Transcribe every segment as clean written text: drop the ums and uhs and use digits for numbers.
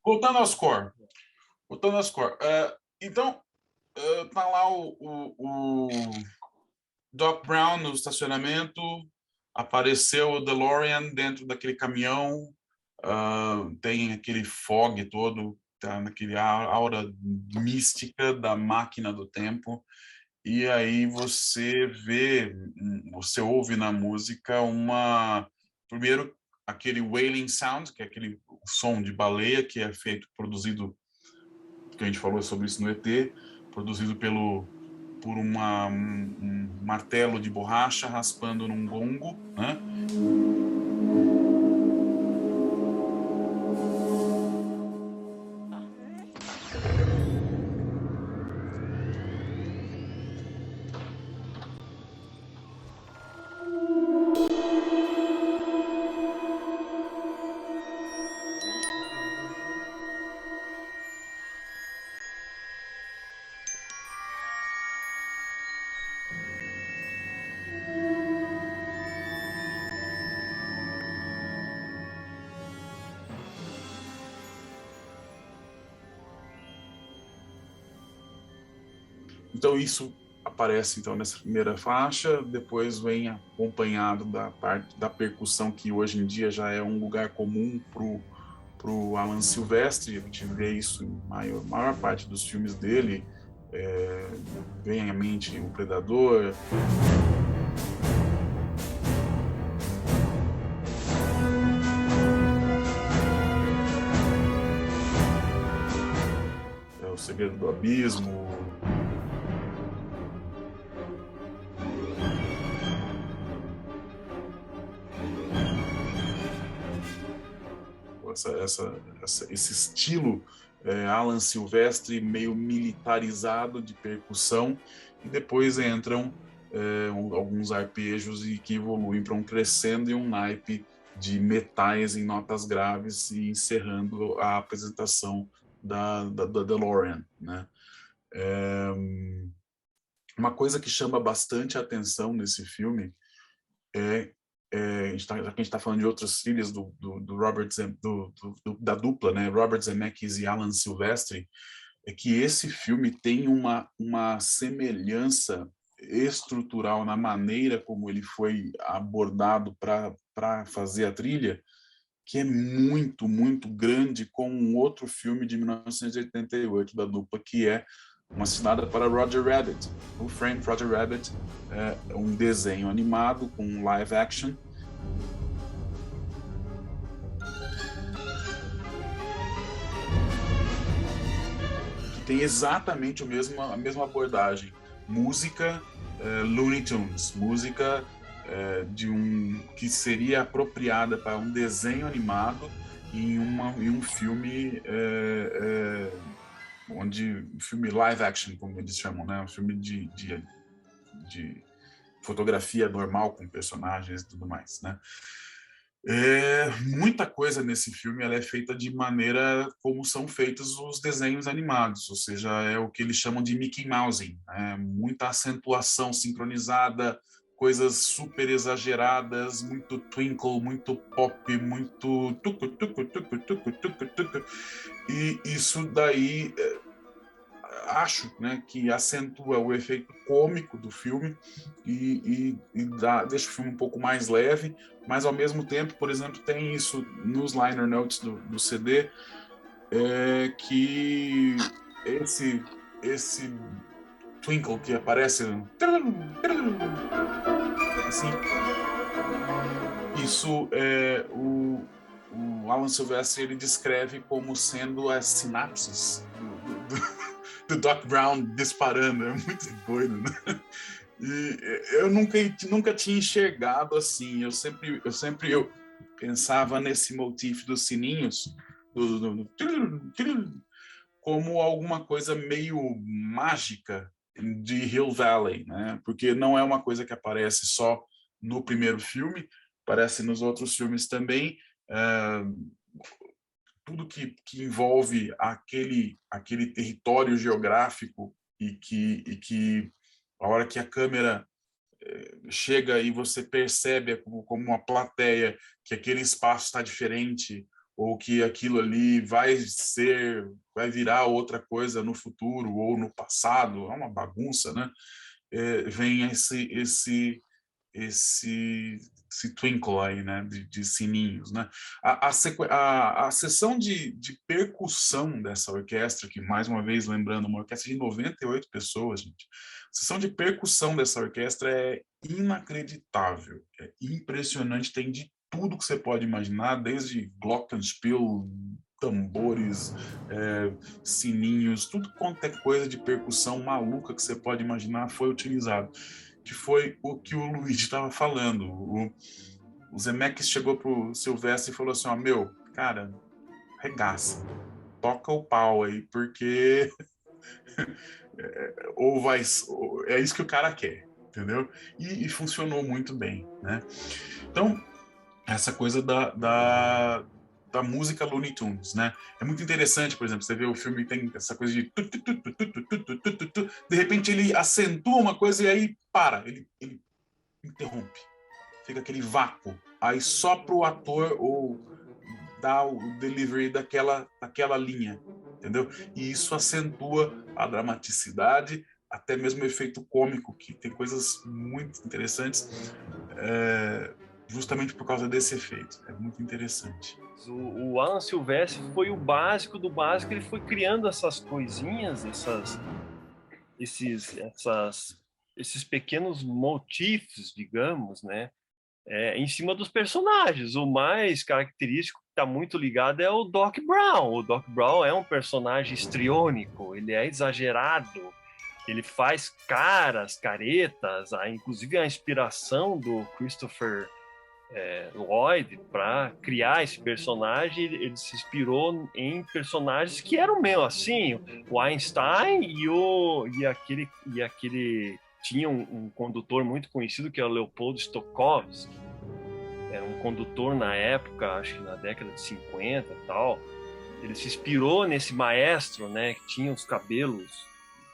voltando ao score. Então, tá lá o Doc Brown no estacionamento, apareceu o DeLorean dentro daquele caminhão, tem aquele fog todo, tá naquele aura mística da máquina do tempo, e aí você ouve na música primeiro aquele wailing sound, que é aquele som de baleia que é produzido, que a gente falou sobre isso no ET, produzido por um martelo de borracha raspando num gongo, né? Então isso aparece então nessa primeira faixa, depois vem acompanhado da parte da percussão, que hoje em dia já é um lugar comum pro Alan Silvestre. A gente vê isso em maior parte dos filmes dele. Vem à mente o Predador, O Segredo do Abismo, esse estilo Alan Silvestre meio militarizado de percussão, e depois entram alguns arpejos e que evoluem para um crescendo e um naipe de metais em notas graves, e encerrando a apresentação da DeLorean, né? Uma coisa que chama bastante atenção nesse filme já que a gente está falando de outras trilhas do Robert da dupla, né, Robert Zemeckis e Alan Silvestre, é que esse filme tem uma semelhança estrutural na maneira como ele foi abordado para fazer a trilha, que é muito, muito grande, com um outro filme de 1988 da dupla, que é Uma Assinada para Roger Rabbit. Who Framed Roger Rabbit é um desenho animado com live action. Que tem exatamente a mesma abordagem. Música Looney Tunes, música que seria apropriada para um desenho animado em um filme um filme live action, como eles chamam, né? Um filme de fotografia normal com personagens e tudo mais, né? Muita coisa nesse filme ela é feita de maneira como são feitos os desenhos animados, ou seja, é o que eles chamam de Mickey Mousing, né? Muita acentuação sincronizada, coisas super exageradas, muito twinkle, muito pop, muito tucu, tucu, tucu, tucu, tucu, tucu. E isso daí acho, né, que acentua o efeito cômico do filme e deixa o filme um pouco mais leve, mas ao mesmo tempo, por exemplo, tem isso nos liner notes do CD, que esse twinkle que aparece assim, isso o Alan Silvestre ele descreve como sendo as sinapses do Doc Brown disparando. É muito doido, né? E eu nunca tinha enxergado assim. Eu sempre pensava nesse motif dos sininhos como alguma coisa meio mágica de Hill Valley, né? Porque não é uma coisa que aparece só no primeiro filme, aparece nos outros filmes também. Tudo que envolve aquele território geográfico e que a hora que a câmera chega e você percebe como uma plateia que aquele espaço está diferente, ou que aquilo ali vai virar outra coisa no futuro ou no passado, é uma bagunça, né? Vem esse twinkle aí, né, de sininhos, né? A sessão de percussão dessa orquestra, que mais uma vez lembrando, uma orquestra de 98 pessoas, gente. A sessão de percussão dessa orquestra é inacreditável, é impressionante, tem de tudo que você pode imaginar, desde glockenspiel, tambores, sininhos, tudo quanto é coisa de percussão maluca que você pode imaginar foi utilizado, que foi o que o Luigi estava falando. O Zemeckis chegou pro Sylvester e falou assim, ó, meu, cara, regaça, toca o pau aí, porque ou vai, é isso que o cara quer, entendeu? E funcionou muito bem, né? Então, essa coisa da música Looney Tunes, né? É muito interessante, por exemplo, você vê o filme tem essa coisa de de repente ele acentua uma coisa e aí para, ele interrompe, fica aquele vácuo, aí só pro ator ou dá o delivery daquela linha, entendeu? E isso acentua a dramaticidade, até mesmo o efeito cômico, que tem coisas muito interessantes, justamente por causa desse efeito. É muito interessante. O Alan Silvestre foi o básico do básico, ele foi criando essas coisinhas, esses pequenos motifs, digamos, né? Em cima dos personagens. O mais característico que está muito ligado é o Doc Brown. O Doc Brown é um personagem histriônico, ele é exagerado, ele faz caretas, inclusive a inspiração do Christopher Lloyd para criar esse personagem, ele se inspirou em personagens que eram meio assim, o Einstein e aquele tinha um condutor muito conhecido que é o Leopold Stokowski, era um condutor na época, acho que na década de 50 e tal. Ele se inspirou nesse maestro, né, que tinha os cabelos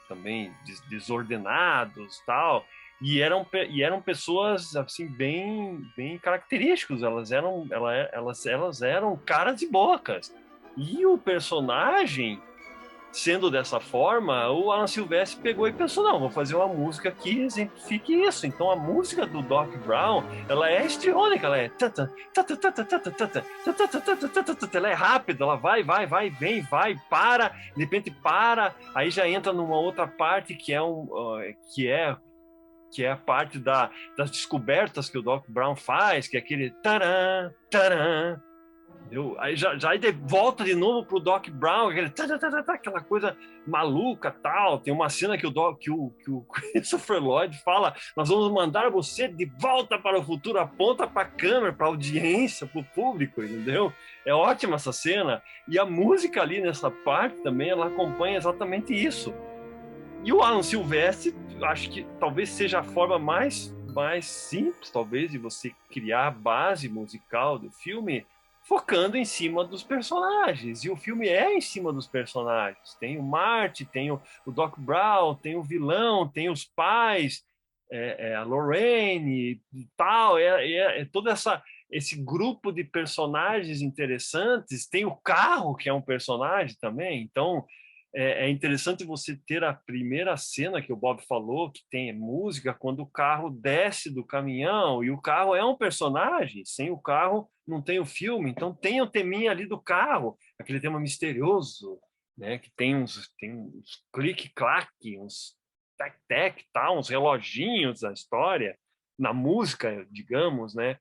também desordenados, tal. E eram pessoas assim bem características, elas eram caras e bocas. E o personagem, sendo dessa forma, o Alan Silvestre pegou e pensou, não, vou fazer uma música que exemplifique isso. Então a música do Doc Brown, ela é histriônica, ela é ela é rápida, ela vai, vem, vai, para, de repente para, aí já entra numa outra parte que é a parte das descobertas que o Doc Brown faz, que é aquele taran, taran. Aí já volta de novo pro Doc Brown, aquela coisa maluca, tal. Tem uma cena que o Christopher Lloyd fala: nós vamos mandar você de volta para o futuro, aponta para a câmera, para a audiência, para o público, entendeu? É ótima essa cena. E a música ali nessa parte também, ela acompanha exatamente isso. E o Alan Silvestre, acho que talvez seja a forma mais simples, talvez, de você criar a base musical do filme, focando em cima dos personagens. E o filme é em cima dos personagens. Tem o Marty, tem o Doc Brown, tem o vilão, tem os pais, a Lorraine e tal. É todo esse grupo de personagens interessantes. Tem o carro, que é um personagem também. Então, é interessante você ter a primeira cena que o Bob falou, que tem música, quando o carro desce do caminhão, e o carro é um personagem, sem o carro não tem o filme, então tem o teminha ali do carro, aquele tema misterioso, né, que tem uns clique-clac, uns tec-tec, tal, uns reloginhos da história, na música, digamos, né.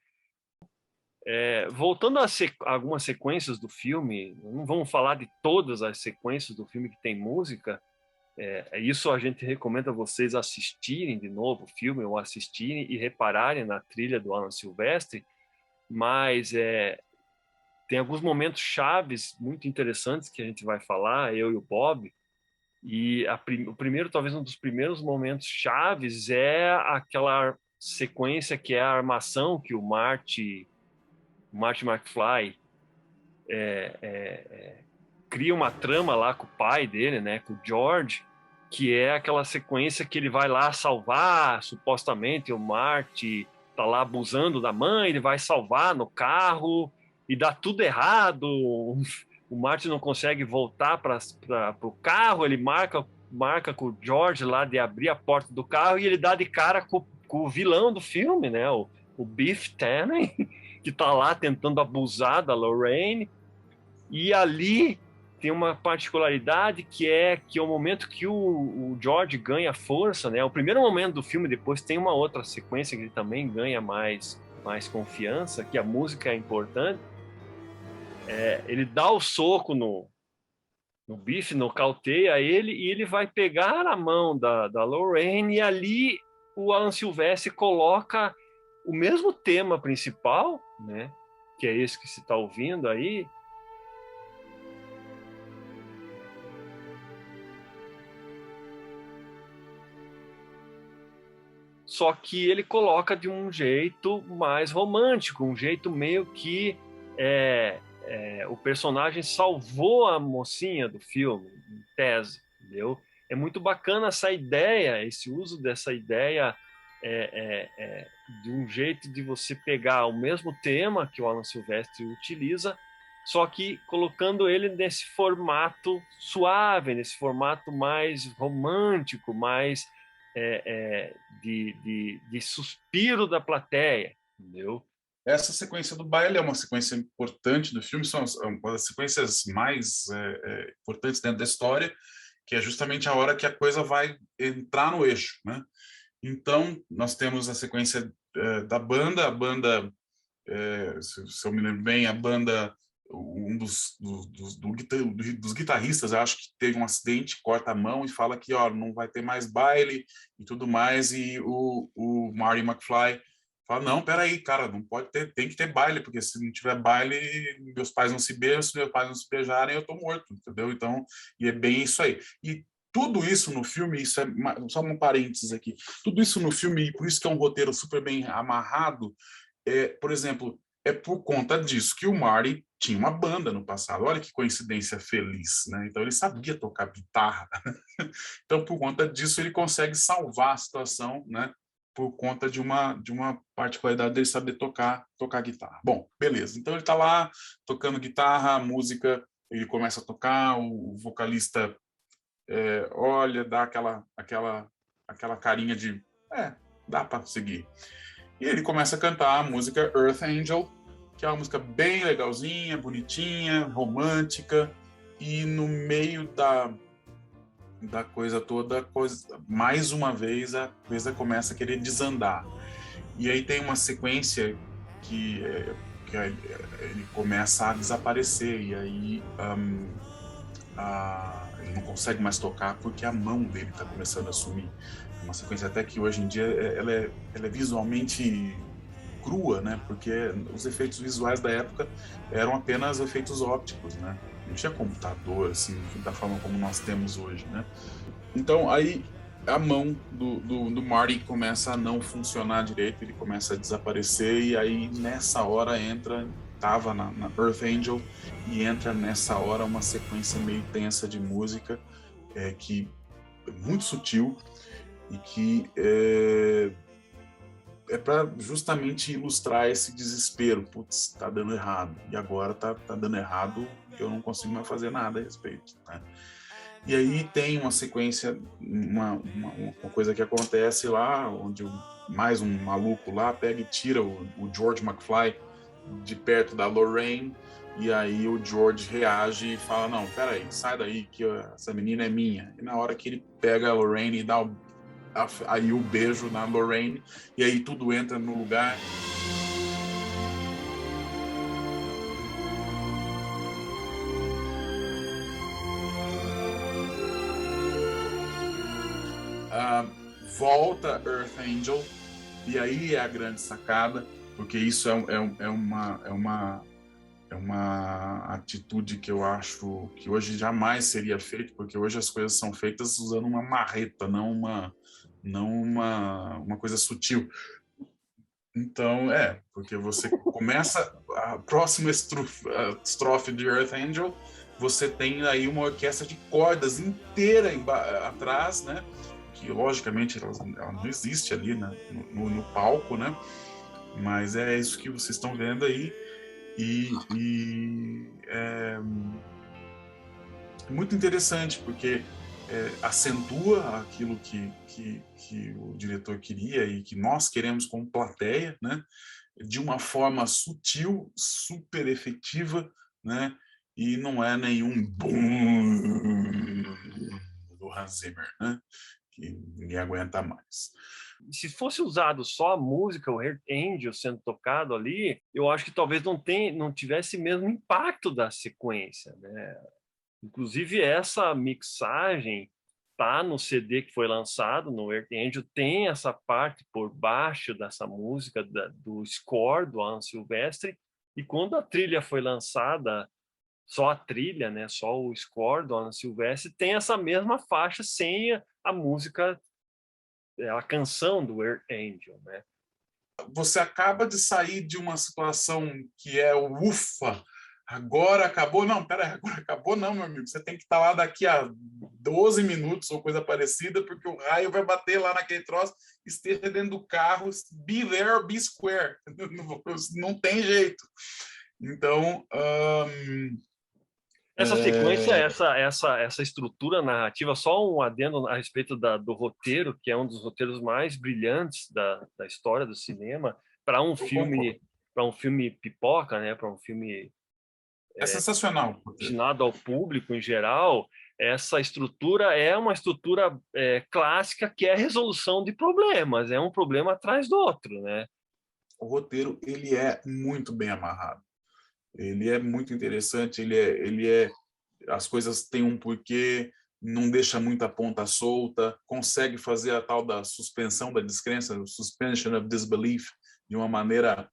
Voltando a algumas sequências do filme, não vamos falar de todas as sequências do filme que tem música, isso a gente recomenda vocês assistirem de novo o filme, ou assistirem e repararem na trilha do Alan Silvestre, mas tem alguns momentos chaves muito interessantes que a gente vai falar, eu e o Bob, e o primeiro, talvez um dos primeiros momentos chaves é aquela sequência que é a armação que o Marty McFly cria uma trama lá com o pai dele, né, com o George, que é aquela sequência que ele vai lá salvar, supostamente o Marty tá lá abusando da mãe, ele vai salvar no carro, e dá tudo errado. O Marty não consegue voltar para o carro, ele marca com o George lá de abrir a porta do carro e ele dá de cara com o vilão do filme, né? O Biff Tannen, que está lá tentando abusar da Lorraine. E ali tem uma particularidade que é o momento que o George ganha força, né? O primeiro momento do filme, depois tem uma outra sequência que ele também ganha mais confiança, que a música é importante. Ele dá o soco no Biff, nocauteia ele, e ele vai pegar a mão da Lorraine, e ali o Alan Silvestre coloca o mesmo tema principal, né? Que é esse que se está ouvindo aí. Só que ele coloca de um jeito mais romântico, um jeito meio que o personagem salvou a mocinha do filme, em tese, entendeu? É muito bacana essa ideia, esse uso dessa ideia de um jeito de você pegar o mesmo tema que o Alan Silvestre utiliza, só que colocando ele nesse formato suave, nesse formato mais romântico, mais de suspiro da plateia, entendeu? Essa sequência do baile é uma sequência importante do filme, são uma das sequências mais importantes dentro da história, que é justamente a hora que a coisa vai entrar no eixo, né? Então, nós temos a sequência da banda, a banda, se eu me lembro bem, a banda, um dos guitarristas, eu acho que teve um acidente, corta a mão e fala que não vai ter mais baile e tudo mais, e o Marty McFly fala, não, peraí, cara, não pode ter, tem que ter baile, porque se não tiver baile, meus pais não se beijam, se meus pais não se beijarem, eu tô morto, entendeu? Então, e é bem isso aí. E tudo isso no filme, isso é só um parênteses aqui, tudo isso no filme, e por isso que é um roteiro super bem amarrado, por exemplo, é por conta disso que o Marty tinha uma banda no passado. Olha que coincidência feliz, né? Então ele sabia tocar guitarra. Então por conta disso ele consegue salvar a situação, né? Por conta de uma particularidade dele saber tocar guitarra. Bom, beleza. Então ele está lá tocando guitarra, a música, ele começa a tocar, o vocalista olha, dá aquela carinha de dá para seguir. E ele começa a cantar a música Earth Angel, que é uma música bem legalzinha, bonitinha, romântica, e no meio da coisa toda, mais uma vez a coisa começa a querer desandar. E aí tem uma sequência que ele começa a desaparecer, e aí ele não consegue mais tocar porque a mão dele está começando a sumir. Uma sequência até que hoje em dia ela é visualmente crua, né? Porque os efeitos visuais da época eram apenas efeitos ópticos, né? Não tinha computador assim da forma como nós temos hoje, né? Então aí a mão do Marty começa a não funcionar direito, ele começa a desaparecer, e aí nessa hora estava na Earth Angel, e entra nessa hora uma sequência meio tensa de música que é muito sutil e que é para justamente ilustrar esse desespero. Putz, tá dando errado, e agora tá dando errado, eu não consigo mais fazer nada a respeito, né? E aí tem uma sequência, uma coisa que acontece lá, onde mais um maluco lá pega e tira o George McFly de perto da Lorraine, e aí o George reage e fala, não, peraí, sai daí que essa menina é minha. E na hora que ele pega a Lorraine e dá aí o beijo na Lorraine, e aí tudo entra no lugar. Volta Earth Angel, e aí é a grande sacada, porque isso é uma atitude que eu acho que hoje jamais seria feita, porque hoje as coisas são feitas usando uma marreta, não uma coisa sutil. Então, porque você começa a próxima estrofe de Earth Angel, você tem aí uma orquestra de cordas inteira atrás, né? Que logicamente ela não existe ali, né? no palco, né? Mas é isso que vocês estão vendo aí. E é muito interessante, porque acentua aquilo que o diretor queria e que nós queremos como plateia, né? De uma forma sutil, super efetiva, né? E não é nenhum boom do Hans Zimmer, né? Que ninguém aguenta mais. Se fosse usado só a música, o Earth Angel sendo tocado ali, eu acho que talvez não tivesse mesmo impacto da sequência, né? Inclusive essa mixagem tá no CD que foi lançado, no Earth Angel, tem essa parte por baixo dessa música, do score do Alan Silvestre, e quando a trilha foi lançada, só a trilha, né, só o score do Alan Silvestre, tem essa mesma faixa sem a música, a canção do Earth Angel, né? Você acaba de sair de uma situação que é o ufa, agora acabou. Não, pera, agora acabou não, meu amigo. Você tem que estar lá daqui a 12 minutos ou coisa parecida, porque o raio vai bater lá naquele troço, esteja dentro do carro, be there or be square. Não tem jeito. Então, Essa sequência, essa estrutura narrativa, só um adendo a respeito do roteiro, que é um dos roteiros mais brilhantes da história do cinema, eu concordo. para um filme pipoca, né, para um filme É sensacional. destinado ao público em geral. Essa estrutura é uma estrutura clássica, que é a resolução de problemas, é um problema atrás do outro, né? O roteiro ele é muito bem amarrado. Ele é muito interessante, as coisas têm um porquê, não deixa muita ponta solta, consegue fazer a tal da suspensão da descrença, suspension of disbelief, de uma maneira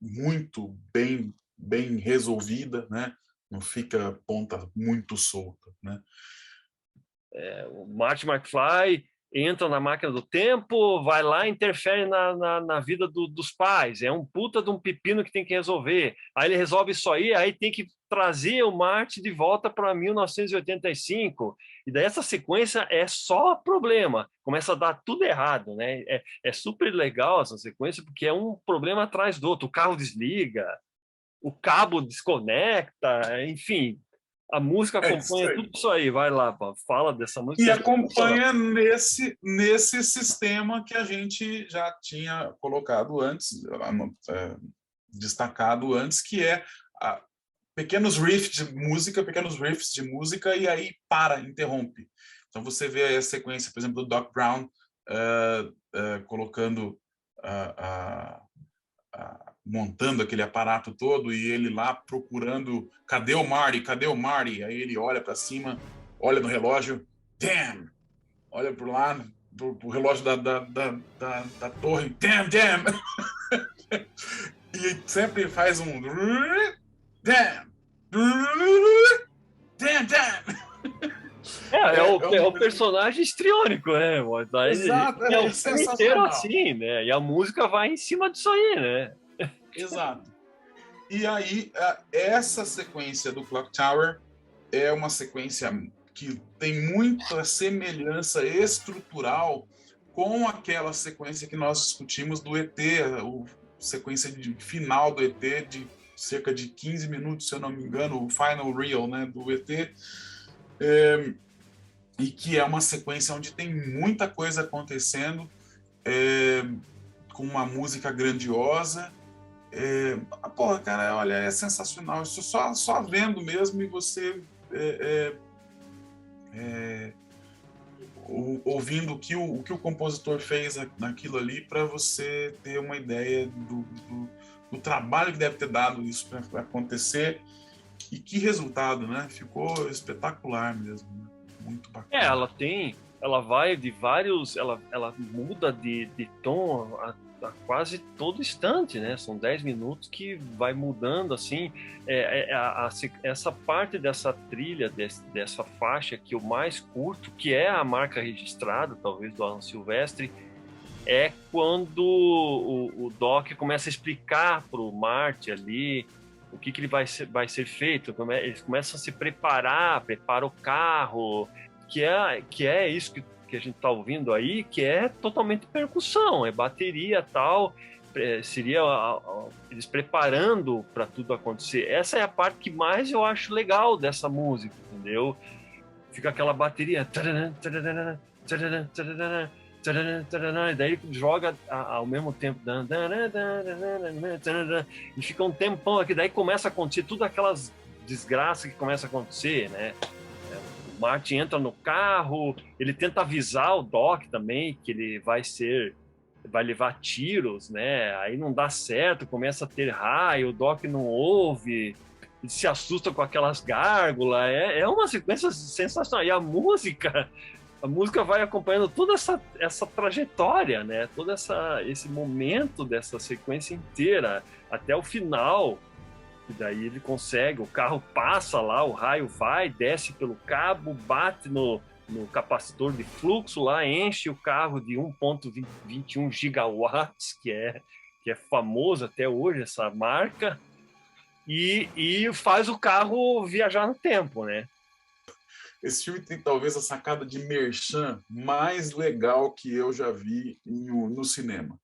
muito bem resolvida, né? Não fica ponta muito solta, né? O Marty McFly entra na máquina do tempo, vai lá e interfere na vida dos pais. É um puta de um pepino que tem que resolver. Aí ele resolve isso aí tem que trazer o Marty de volta para 1985. E daí essa sequência é só problema. Começa a dar tudo errado, né? É super legal essa sequência, porque é um problema atrás do outro. O carro desliga, o cabo desconecta, enfim. A música É isso acompanha aí. tudo isso aí. Vai lá, pô, fala dessa música. E É sensacional. acompanha nesse sistema que a gente já tinha colocado antes, destacado antes, que é pequenos riffs de música, e aí interrompe. Então você vê a sequência, por exemplo, do Doc Brown colocando, montando aquele aparato todo, e ele lá procurando, cadê o Marty? Cadê o Marty? Aí ele olha para cima, olha no relógio, damn! Olha pro lado, pro relógio da torre, damn! E sempre faz um damn! Damn! É o personagem histriônico, né? Exato, É o é filme inteiro sensacional. assim, né? E a música vai em cima disso aí, né? Exato. E aí, essa sequência do Clock Tower é uma sequência que tem muita semelhança estrutural com aquela sequência que nós discutimos do ET, sequência final do ET de cerca de 15 minutos, se eu não me engano, o final reel, né, do ET, e que é uma sequência onde tem muita coisa acontecendo, com uma música grandiosa. Porra, cara, olha, é sensacional. Isso só vendo mesmo, e você ouvindo o que o compositor fez naquilo ali, para você ter uma ideia do trabalho que deve ter dado isso para acontecer, e que resultado, né? Ficou espetacular mesmo, né? Muito bacana. Ela vai de vários, ela muda de tom a quase todo instante, né? São 10 minutos que vai mudando assim. Essa parte dessa trilha, dessa faixa que eu mais curto, que é a marca registrada, talvez, do Alan Silvestre, é quando o Doc começa a explicar para o Marty ali o que ele vai ser feito. Eles começam a se prepara o carro, que é isso que a gente está ouvindo aí, que é totalmente percussão, é bateria tal, seria eles preparando para tudo acontecer. Essa é a parte que mais eu acho legal dessa música, entendeu? Fica aquela bateria, e daí joga ao mesmo tempo, e fica um tempão aqui, daí começa a acontecer tudo aquelas desgraças que começa a acontecer, né? O Martin entra no carro, ele tenta avisar o Doc também que ele vai levar tiros, né? Aí não dá certo, começa a ter raio, o Doc não ouve, ele se assusta com aquelas gárgulas, é uma sequência sensacional. E a música vai acompanhando toda essa trajetória, né? Todo esse momento dessa sequência inteira, até o final. E daí ele consegue, o carro passa lá, o raio vai, desce pelo cabo, bate no capacitor de fluxo lá, enche o carro de 1,21 gigawatts, que é famoso até hoje, essa marca, e faz o carro viajar no tempo, né? Esse filme tem talvez a sacada de merchan mais legal que eu já vi no cinema,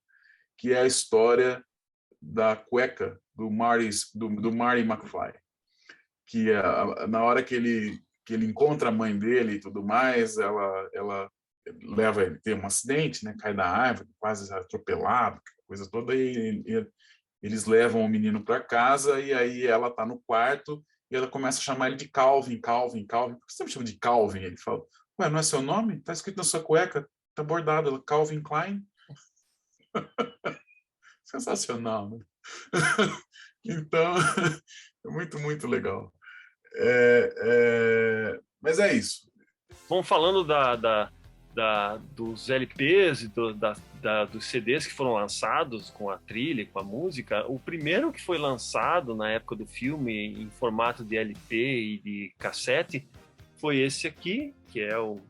que é a história da cueca do Marty McFly, que na hora que ele encontra a mãe dele e tudo mais, ela leva ele, tem um acidente, né, cai da árvore, quase atropelado, coisa toda, e eles levam o menino para casa, e aí ela tá no quarto e ela começa a chamar ele de Calvin. Por que você me chama de Calvin? Ele fala, ué, não é seu nome? Tá escrito na sua cueca, tá bordado, ela, Calvin Klein. Sensacional, né? Então, é muito, muito legal. Mas é isso. Vamos falando dos LPs e dos CDs que foram lançados com a trilha, com a música. O primeiro que foi lançado na época do filme em formato de LP e de cassete foi esse aqui, que é o...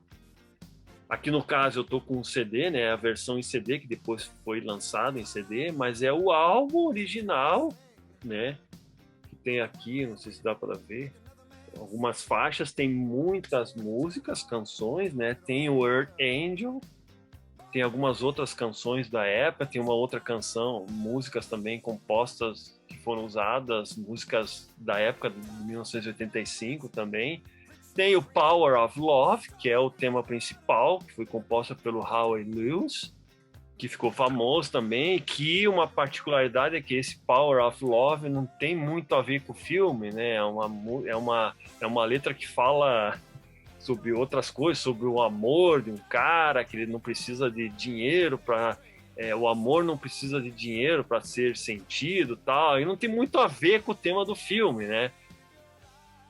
Aqui no caso eu tô com um CD, né? A versão em CD que depois foi lançado em CD, mas é o álbum original, né? Que tem aqui, não sei se dá para ver, algumas faixas, tem muitas músicas, canções, né? Tem o Earth Angel, tem algumas outras canções da época, tem uma outra canção, músicas também compostas que foram usadas, músicas da época de 1985 também. Tem o Power of Love, que é o tema principal, que foi composta pelo Howie Lewis, que ficou famoso também, que uma particularidade é que esse Power of Love não tem muito a ver com o filme, né? É uma letra que fala sobre outras coisas, sobre o amor de um cara, que ele não precisa de dinheiro para... o amor não precisa de dinheiro para ser sentido, tal, e não tem muito a ver com o tema do filme, né?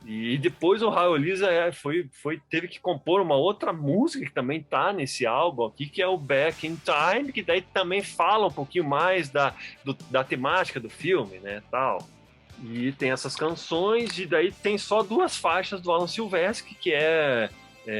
E depois o Howie Lewis teve que compor uma outra música que também tá nesse álbum aqui, que é o Back in Time, que daí também fala um pouquinho mais da temática do filme, né, tal. E tem essas canções, e daí tem só duas faixas do Alan Silvestri, que é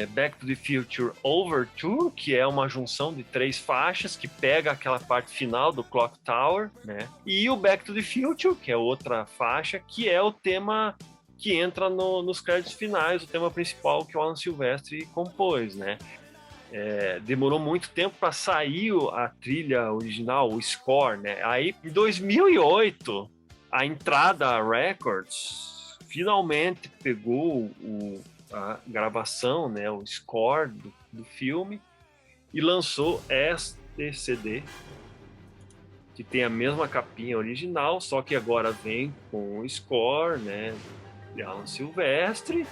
Back to the Future Overture, que é uma junção de 3 faixas, que pega aquela parte final do Clock Tower, né, e o Back to the Future, que é outra faixa, que é o tema que entra nos créditos finais, o tema principal que o Alan Silvestri compôs, né? Demorou muito tempo para sair a trilha original, o score, né? Aí, em 2008, a Entrada Records finalmente pegou a gravação, né, o score do filme, e lançou este CD, que tem a mesma capinha original, só que agora vem com o score, né, de Alan Silvestri,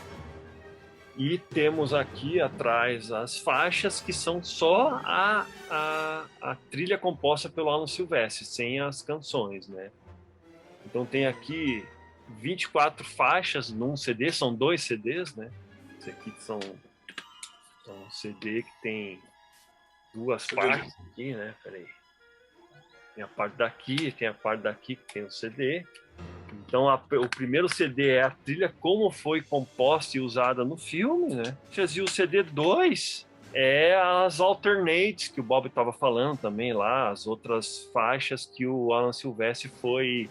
e temos aqui atrás as faixas que são só a trilha composta pelo Alan Silvestri, sem as canções, né? Então tem aqui 24 faixas num CD, são 2 CDs, né? Esse aqui são um CD que tem 2 partes aqui, né? Peraí. Tem a parte daqui, tem a parte daqui que tem o CD. Então, o primeiro CD é a trilha como foi composta e usada no filme, né? E o CD 2 é as alternates que o Bob estava falando também lá, as outras faixas que o Alan Silvestri foi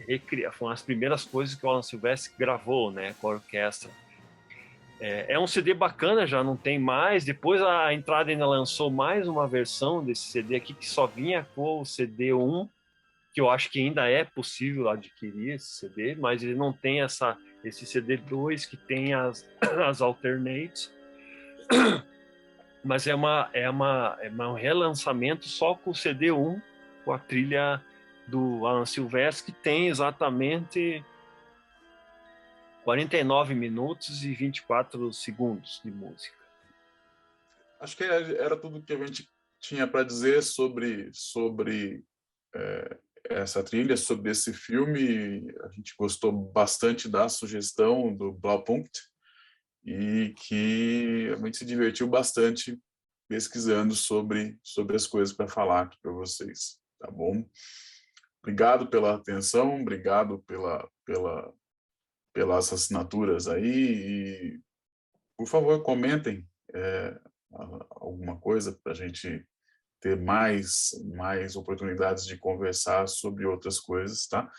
recriar. Foram as primeiras coisas que o Alan Silvestri gravou, né, com a orquestra. É um CD bacana, já não tem mais. Depois a Entrada ainda lançou mais uma versão desse CD aqui, que só vinha com o CD1, que eu acho que ainda é possível adquirir esse CD, mas ele não tem esse CD2 que tem as alternates. Mas é um relançamento só com o CD1, com a trilha do Alan Silvestre, que tem exatamente 49 minutos e 24 segundos de música. Acho que era tudo que a gente tinha para dizer sobre essa trilha, sobre esse filme. A gente gostou bastante da sugestão do Blaupunkt e que a gente se divertiu bastante pesquisando sobre as coisas para falar aqui para vocês, tá bom? Obrigado pela atenção, obrigado pelas assinaturas aí e, por favor, comentem alguma coisa para a gente ter mais oportunidades de conversar sobre outras coisas, tá?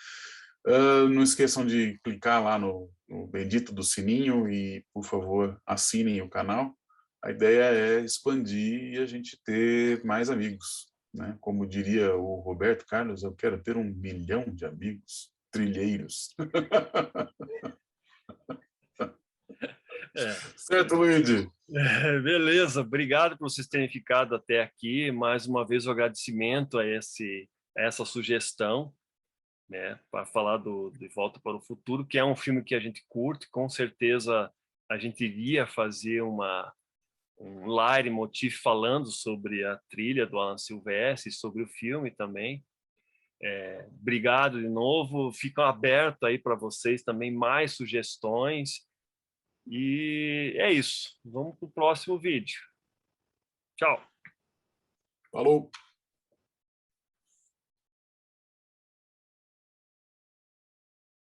Não esqueçam de clicar lá no bendito do sininho e, por favor, assinem o canal. A ideia é expandir e a gente ter mais amigos, né? Como diria o Roberto Carlos, eu quero ter 1 milhão de amigos trilheiros. Certo, Luigi? Beleza, obrigado por vocês terem ficado até aqui. Mais uma vez, o agradecimento a essa sugestão, né, para falar De Volta para o Futuro, que é um filme que a gente curte. Com certeza a gente iria fazer um leitmotiv falando sobre a trilha do Alan Silvestre, sobre o filme também. Obrigado de novo. Ficam abertos aí para vocês também mais sugestões. E é isso. Vamos para o próximo vídeo. Tchau. Falou!